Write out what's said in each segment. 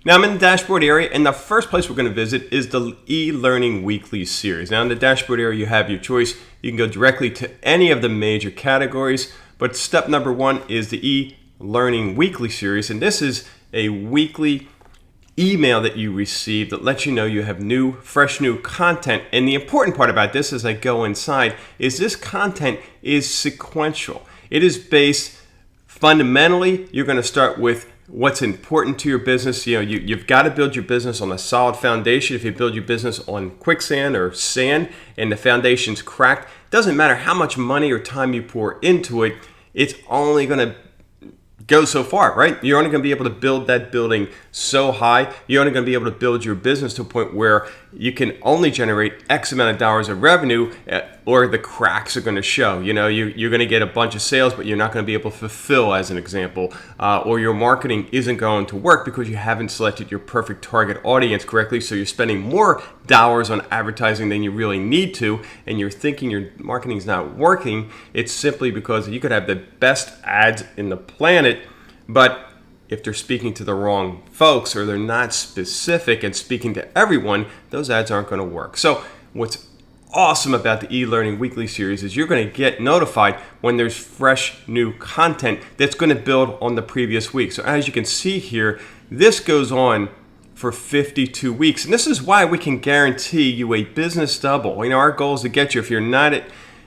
Now I'm in the dashboard area, and the first place we're going to visit is the eLearning Weekly Series. Now in the dashboard area, you have your choice. You can go directly to any of the major categories, but step number one is the eLearning Weekly Series, and this is a weekly email that you receive that lets you know you have fresh new content. And the important part about this as I go inside is this content is sequential. It is based fundamentally, you're going to start with what's important to your business. You've got to build your business on a solid foundation. If you build your business on quicksand or sand and the foundation's cracked, it doesn't matter how much money or time you pour into it, it's only going to go so far, right? You're only going to be able to build that building so high. You're only going to be able to build your business to a point where you can only generate X amount of dollars of revenue, or the cracks are going to show. You're going to get a bunch of sales, but you're not going to be able to fulfill, as an example, or your marketing isn't going to work because you haven't selected your perfect target audience correctly. So you're spending more dollars on advertising than you really need to, and you're thinking your marketing is not working. It's simply because you could have the best ads in the planet, but if they're speaking to the wrong folks or they're not specific and speaking to everyone, those ads aren't going to work. So what's awesome about the eLearning Weekly Series is you're going to get notified when there's fresh new content that's going to build on the previous week. So as you can see here, this goes on for 52 weeks. And this is why we can guarantee you a business double. Our goal is to get you, if you're not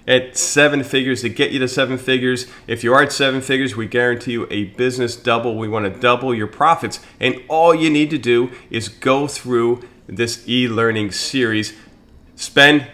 at 7 figures, to get you to 7 figures. If you are at 7 figures, we guarantee you a business double. We want to double your profits. And all you need to do is go through this eLearning series. Spend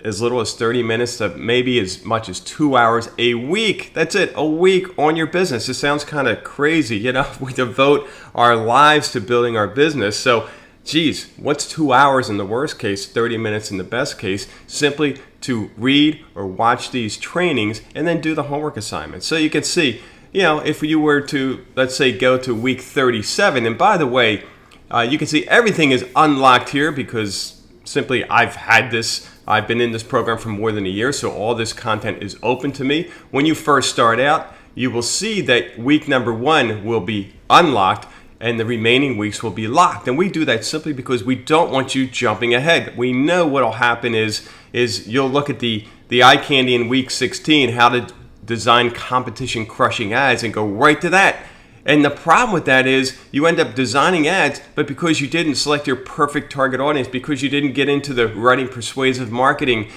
as little as 30 minutes to maybe as much as 2 hours a week. That's it, a week on your business. It sounds kind of crazy. We devote our lives to building our business. So, geez, what's 2 hours in the worst case, 30 minutes in the best case, simply to read or watch these trainings and then do the homework assignments. So you can see, if you were to, let's say, go to week 37, and by the way, you can see everything is unlocked here because simply I've been in this program for more than a year, so all this content is open to me. When you first start out, you will see that week number 1 will be unlocked and the remaining weeks will be locked. And we do that simply because we don't want you jumping ahead. We know what will happen is you'll look at the eye candy in week 16, how to design competition crushing ads, and go right to that. And the problem with that is you end up designing ads, but because you didn't select your perfect target audience, because you didn't get into the writing persuasive marketing,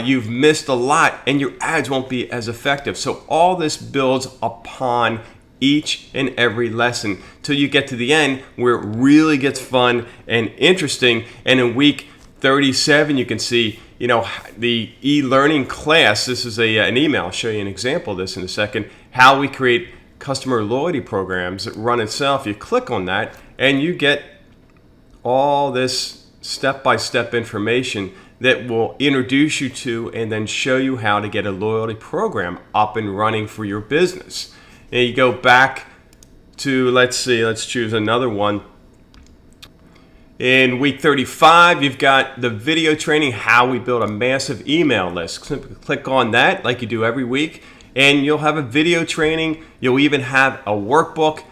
you've missed a lot and your ads won't be as effective. So all this builds upon each and every lesson till you get to the end where it really gets fun and interesting. And in week 37, you can see, the eLearning class. This is an email. I'll show you an example of this in a second. How we create customer loyalty programs that run itself. You click on that and you get all this step-by-step information that will introduce you to and then show you how to get a loyalty program up and running for your business. And you go back to, let's choose another one. In week 35, you've got the video training, how we build a massive email list. Simply click on that like you do every week, and you'll have a video training. You'll even have a workbook.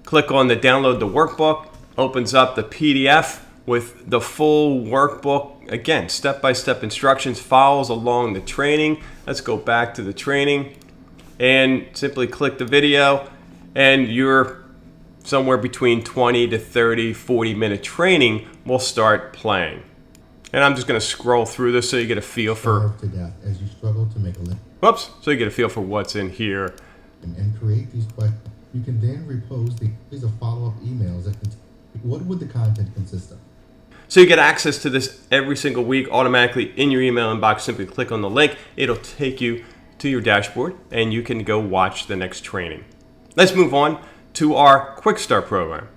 Click on the download the workbook, opens up the PDF with the full workbook. Again, step-by-step instructions, follows along the training. Let's go back to the training and simply click the video, and you're somewhere between 20 to 30, 40-minute training will start playing. And I'm just going to scroll through this so you get a feel for to death as you struggle to make a living. Whoops! So you get a feel for what's in here. And create these questions. You can then repose these are follow-up emails. What would the content consist of? So you get access to this every single week automatically in your email inbox. Simply click on the link. It'll take you to your dashboard and you can go watch the next training. Let's move on to our Quick Start program.